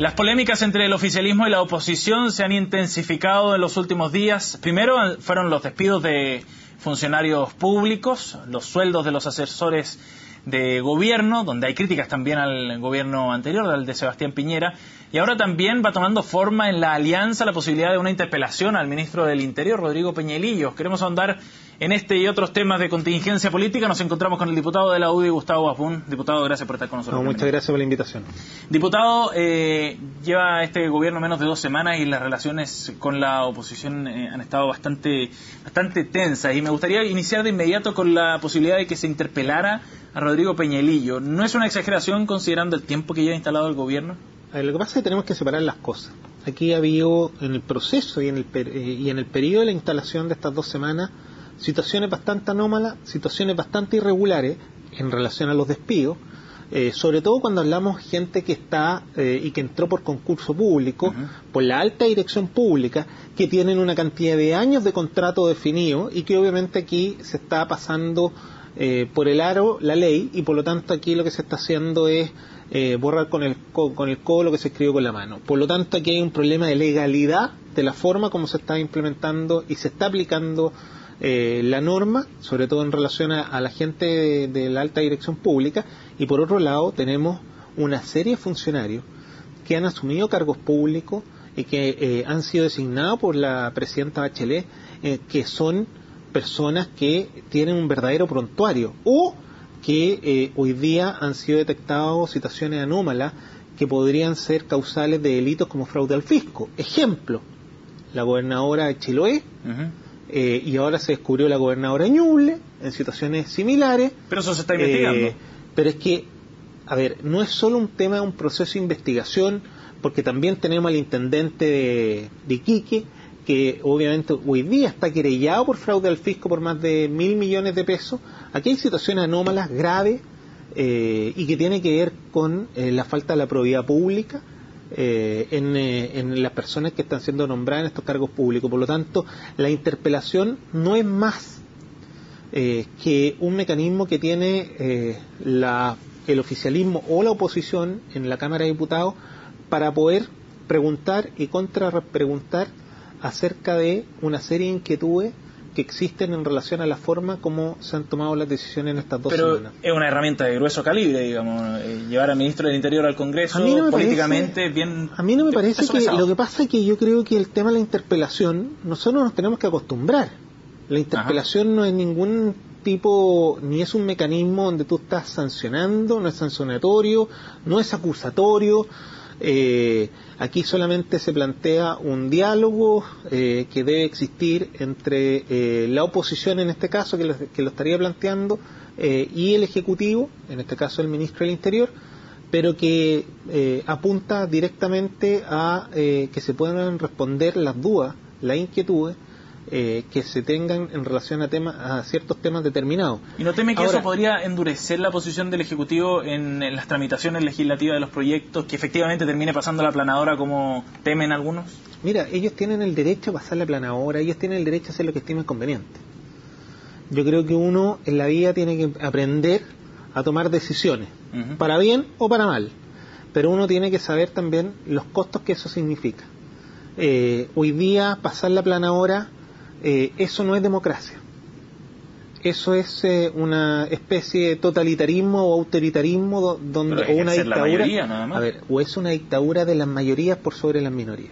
Las polémicas entre el oficialismo y la oposición se han intensificado en los últimos días. Primero fueron los despidos de funcionarios públicos, los sueldos de los asesores de gobierno, donde hay críticas también al gobierno anterior, al de Sebastián Piñera, y ahora también va tomando forma en la alianza la posibilidad de una interpelación al ministro del Interior, Rodrigo Peñalillos. Queremos ahondar en este y otros temas de contingencia política. Nos encontramos con el diputado de la UDI, Gustavo Asbun. Diputado, gracias por estar con nosotros. Muchas gracias por la invitación. Diputado, lleva este gobierno menos de 2 semanas y las relaciones con la oposición han estado bastante tensas, y me gustaría iniciar de inmediato con la posibilidad de que se interpelara a Rodrigo Peñalillo. ¿No es una exageración considerando el tiempo que lleva instalado el gobierno? Lo que pasa es que tenemos que separar las cosas. Aquí ha habido en el proceso y en el periodo de la instalación de estas 2 semanas situaciones bastante anómalas, situaciones bastante irregulares en relación a los despidos, sobre todo cuando hablamos gente que está y que entró por concurso público, por la alta dirección pública, que tienen una cantidad de años de contrato definido y que obviamente aquí se está pasando por el aro la ley, y por lo tanto aquí lo que se está haciendo es borrar con el codo lo que se escribió con la mano. Por lo tanto aquí hay un problema de legalidad de la forma como se está implementando y se está aplicando la norma, sobre todo en relación a la gente de la alta dirección pública. Y por otro lado tenemos una serie de funcionarios que han asumido cargos públicos y que han sido designados por la presidenta Bachelet, que son personas que tienen un verdadero prontuario, o que hoy día han sido detectados situaciones anómalas que podrían ser causales de delitos como fraude al fisco. Ejemplo, la gobernadora de Chiloé, y ahora se descubrió la gobernadora Ñuble en situaciones similares. Pero eso se está investigando. Pero es que, a ver, no es solo un tema de un proceso de investigación, porque también tenemos al intendente de Iquique, que obviamente hoy día está querellado por fraude al fisco por más de 1.000 millones de pesos. Aquí hay situaciones anómalas, graves, y que tiene que ver con la falta de la probidad pública en las personas que están siendo nombradas en estos cargos públicos. Por lo tanto, la interpelación no es más que un mecanismo que tiene el oficialismo o la oposición en la Cámara de Diputados para poder preguntar y contrapreguntar acerca de una serie de inquietudes que existen en relación a la forma como se han tomado las decisiones en estas 2 semanas. Pero es una herramienta de grueso calibre, digamos, llevar al ministro del Interior al Congreso políticamente bien. A mí no me parece que pesado. Lo que pasa es que yo creo que el tema de la interpelación, nosotros nos tenemos que acostumbrar. La interpelación no es ningún tipo, ni es un mecanismo donde tú estás sancionando, no es sancionatorio, no es acusatorio. Aquí solamente se plantea un diálogo que debe existir entre la oposición, en este caso, que lo estaría planteando, y el Ejecutivo, en este caso el Ministro del Interior, pero que apunta directamente a que se puedan responder las dudas, las inquietudes que se tengan en relación a ciertos temas determinados. ¿Y no teme que eso podría endurecer la posición del Ejecutivo en las tramitaciones legislativas de los proyectos, que efectivamente termine pasando la planadora como temen algunos? Mira, ellos tienen el derecho a pasar la planadora, ellos tienen el derecho a hacer lo que estimen conveniente. Yo creo que uno en la vida tiene que aprender a tomar decisiones, para bien o para mal, pero uno tiene que saber también los costos que eso significa. Hoy día pasar la planadora, eso no es democracia. Eso es una especie de totalitarismo o autoritarismo o una dictadura. O es una dictadura de las mayorías por sobre las minorías.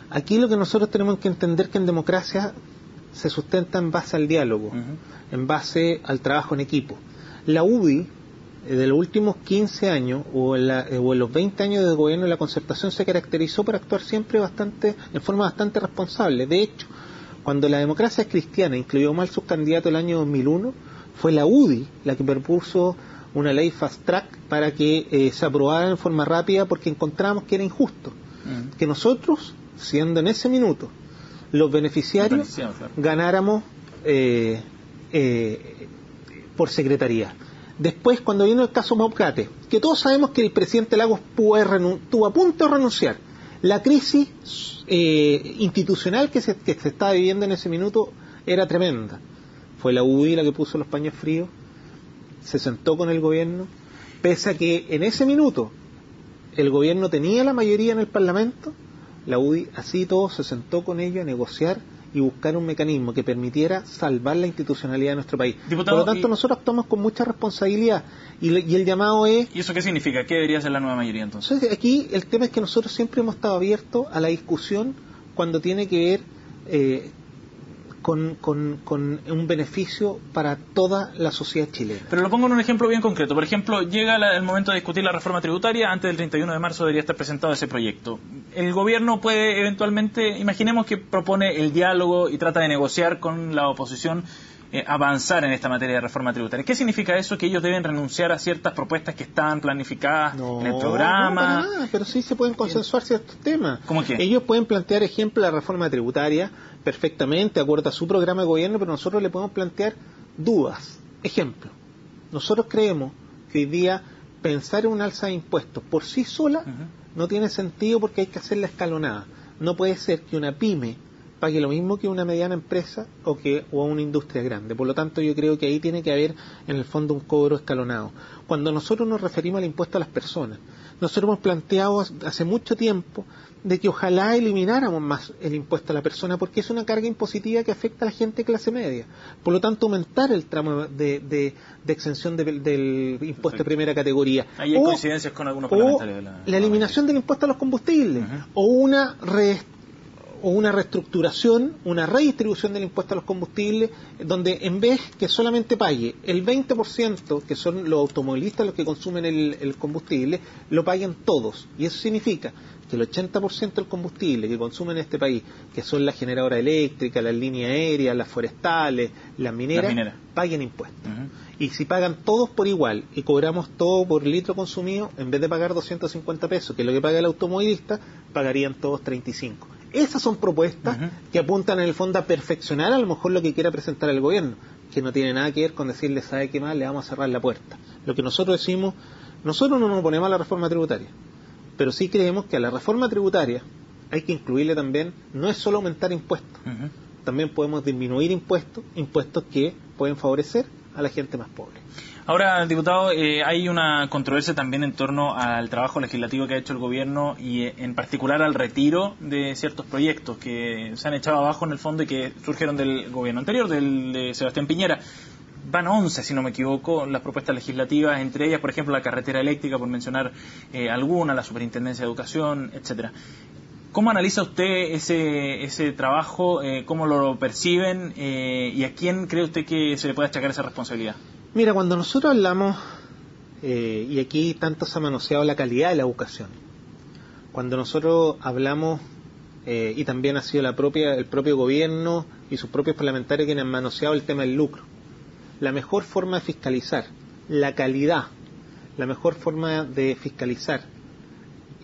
Aquí lo que nosotros tenemos que entender que en democracia se sustenta en base al diálogo, en base al trabajo en equipo. La UDI, de los últimos 15 años o en los 20 años de gobierno de la concertación, se caracterizó por actuar siempre en forma bastante responsable. De hecho, cuando la democracia cristiana incluyó mal sus candidatos el año 2001, fue la UDI la que propuso una ley fast track para que se aprobara en forma rápida, porque encontramos que era injusto que nosotros, siendo en ese minuto los beneficiarios, ganáramos por secretaría. Después, cuando vino el caso Maucate, que todos sabemos que el presidente Lagos estuvo a punto de renunciar, la crisis institucional que se estaba viviendo en ese minuto era tremenda. Fue la UDI la que puso los paños fríos, se sentó con el gobierno, pese a que en ese minuto el gobierno tenía la mayoría en el Parlamento, la UDI así todo se sentó con ellos a negociar y buscar un mecanismo que permitiera salvar la institucionalidad de nuestro país. Diputado, por lo tanto, nosotros actuamos con mucha responsabilidad y el llamado es... ¿Y eso qué significa? ¿Qué debería ser la nueva mayoría entonces? Aquí el tema es que nosotros siempre hemos estado abiertos a la discusión cuando tiene que ver con un beneficio para toda la sociedad chilena. Pero lo pongo en un ejemplo bien concreto. Por ejemplo, llega el momento de discutir la reforma tributaria. Antes del 31 de marzo debería estar presentado ese proyecto. El gobierno puede eventualmente, imaginemos que propone el diálogo y trata de negociar con la oposición, avanzar en esta materia de reforma tributaria. ¿Qué significa eso? ¿Que ellos deben renunciar a ciertas propuestas que están planificadas en el programa? No, para nada, pero sí se pueden consensuar ciertos temas. ¿Cómo qué? Ellos pueden plantear, ejemplo, la reforma tributaria perfectamente, de acuerdo a su programa de gobierno, pero nosotros le podemos plantear dudas. Ejemplo, nosotros creemos que hoy día pensar en un alza de impuestos por sí sola no tiene sentido porque hay que hacerla escalonada. No puede ser que una pyme pague lo mismo que una mediana empresa o una industria grande. Por lo tanto, yo creo que ahí tiene que haber, en el fondo, un cobro escalonado. Cuando nosotros nos referimos al impuesto a las personas, nosotros hemos planteado hace mucho tiempo de que ojalá elimináramos más el impuesto a la persona porque es una carga impositiva que afecta a la gente de clase media. Por lo tanto, aumentar el tramo de exención del impuesto de primera categoría. Ahí hay coincidencias con algunos parlamentarios. La eliminación del impuesto a los combustibles. O una reestructuración, una redistribución del impuesto a los combustibles, donde en vez que solamente pague el 20%, que son los automovilistas los que consumen el combustible, lo paguen todos. Y eso significa que el 80% del combustible que consumen en este país, que son las generadoras eléctricas, las líneas aéreas, las forestales, las mineras, paguen impuestos. Y si pagan todos por igual y cobramos todo por litro consumido, en vez de pagar 250 pesos, que es lo que paga el automovilista, pagarían todos 35. Esas son propuestas que apuntan en el fondo a perfeccionar a lo mejor lo que quiera presentar el gobierno, que no tiene nada que ver con decirle, ¿sabe qué más? Le vamos a cerrar la puerta. Lo que nosotros decimos, nosotros no nos oponemos a la reforma tributaria, pero sí creemos que a la reforma tributaria hay que incluirle también, no es solo aumentar impuestos, también podemos disminuir impuestos que pueden favorecer a la gente más pobre. Ahora, diputado, hay una controversia también en torno al trabajo legislativo que ha hecho el gobierno y en particular al retiro de ciertos proyectos que se han echado abajo en el fondo y que surgieron del gobierno anterior, de Sebastián Piñera. Van 11, si no me equivoco, las propuestas legislativas, entre ellas, por ejemplo, la carretera eléctrica, por mencionar alguna, la Superintendencia de Educación, etcétera. ¿Cómo analiza usted ese trabajo? ¿Cómo lo perciben? ¿Y a quién cree usted que se le puede achacar esa responsabilidad? Mira, cuando nosotros hablamos, y aquí tanto se ha manoseado la calidad de la educación, cuando nosotros hablamos, y también ha sido el propio gobierno y sus propios parlamentarios quienes han manoseado el tema del lucro, la mejor forma de fiscalizar la calidad, la mejor forma de fiscalizar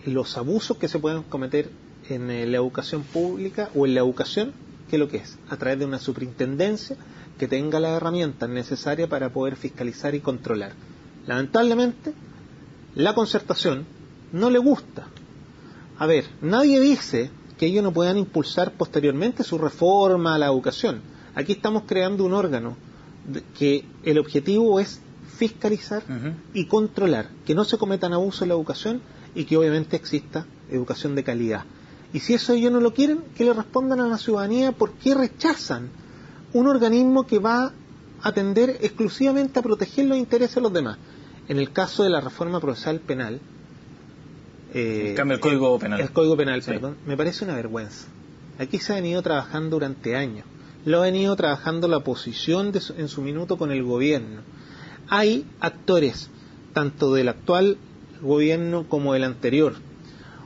los abusos que se pueden cometer en la educación pública o en la educación, ¿qué es lo que es? A través de una superintendencia que tenga las herramientas necesarias para poder fiscalizar y controlar. Lamentablemente, la concertación no le gusta. A ver, nadie dice que ellos no puedan impulsar posteriormente su reforma a la educación. Aquí estamos creando un órgano que el objetivo es fiscalizar y controlar, que no se cometan abusos en la educación y que obviamente exista educación de calidad. Y si eso ellos no lo quieren, que le respondan a la ciudadanía por qué rechazan un organismo que va a atender exclusivamente a proteger los intereses de los demás. En el caso de la reforma procesal penal, el Código Penal. El Código Penal, sí. Perdón, me parece una vergüenza. Aquí se ha venido trabajando durante años. Lo ha venido trabajando la oposición en su minuto con el gobierno. Hay actores, tanto del actual gobierno como del anterior.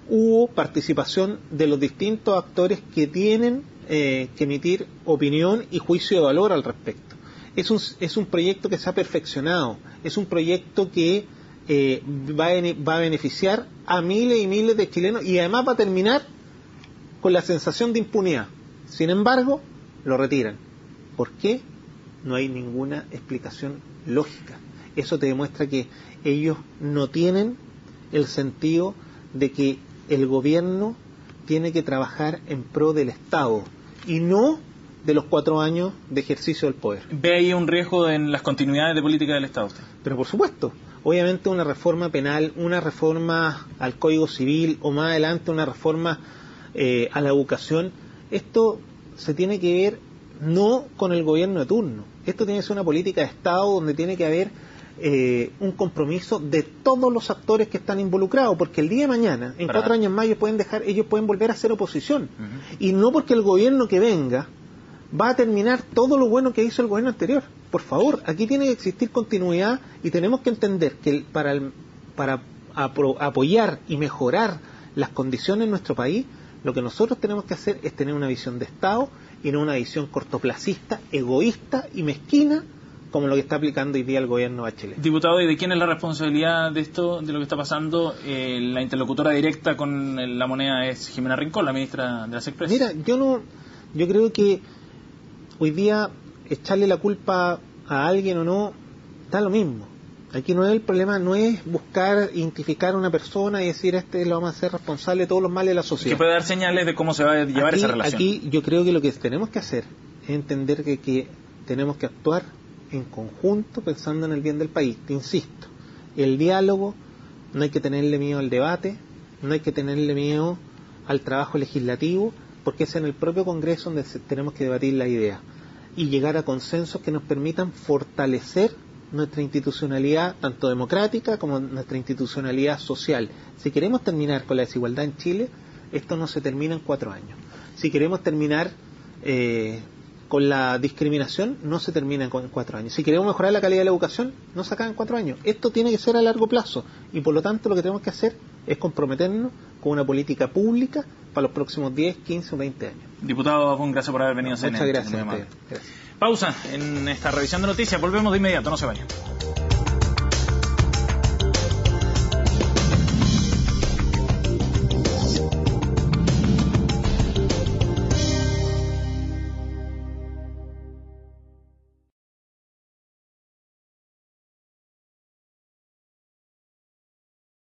Hubo participación de los distintos actores que tienen que emitir opinión y juicio de valor al respecto. Es un proyecto que se ha perfeccionado, es un proyecto que va a beneficiar a miles y miles de chilenos y además va a terminar con la sensación de impunidad. Sin embargo, lo retiran. ¿Por qué? No hay ninguna explicación lógica. Eso te demuestra que ellos no tienen el sentido de que el gobierno tiene que trabajar en pro del Estado y no de los 4 años de ejercicio del poder. ¿Ve ahí un riesgo en las continuidades de política del Estado usted? Pero por supuesto. obviamente una reforma penal, una reforma al Código Civil o más adelante una reforma a la educación, esto se tiene que ver no con el gobierno de turno, esto tiene que ser una política de Estado donde tiene que haber un compromiso de todos los actores que están involucrados, porque el día de mañana, en 4 años más, ellos pueden volver a ser oposición, y no porque el gobierno que venga va a terminar todo lo bueno que hizo el gobierno anterior. Por favor, aquí tiene que existir continuidad y tenemos que entender que para apoyar y mejorar las condiciones en nuestro país, lo que nosotros tenemos que hacer es tener una visión de Estado y no una visión cortoplacista, egoísta y mezquina como lo que está aplicando hoy día el gobierno Bachelet. Diputado, ¿y de quién es la responsabilidad de esto, de lo que está pasando? La interlocutora directa con la moneda es Jimena Rincón, la ministra de las Expresas. Mira, yo creo que hoy día echarle la culpa a alguien o no, da lo mismo. Aquí no es el problema, no es buscar identificar a una persona y decir lo vamos a hacer responsable de todos los males de la sociedad. Que puede dar señales de cómo se va a llevar esa relación. Aquí yo creo que lo que tenemos que hacer es entender que tenemos que actuar en conjunto pensando en el bien del país. Te insisto, el diálogo, no hay que tenerle miedo al debate, no hay que tenerle miedo al trabajo legislativo, porque es en el propio Congreso donde tenemos que debatir la idea y llegar a consensos que nos permitan fortalecer nuestra institucionalidad, tanto democrática como nuestra institucionalidad social. Si queremos terminar con la desigualdad en Chile, esto no se termina en 4 años. Si queremos terminar con la discriminación, no se termina en 4 años. Si queremos mejorar la calidad de la educación, no se acaba en 4 años. Esto tiene que ser a largo plazo y por lo tanto lo que tenemos que hacer es comprometernos con una política pública para los próximos 10, 15 o 20 años. Diputado Abón, gracias por haber venido. Muchas gracias. Pausa en esta revisión de noticias, volvemos de inmediato, no se vayan.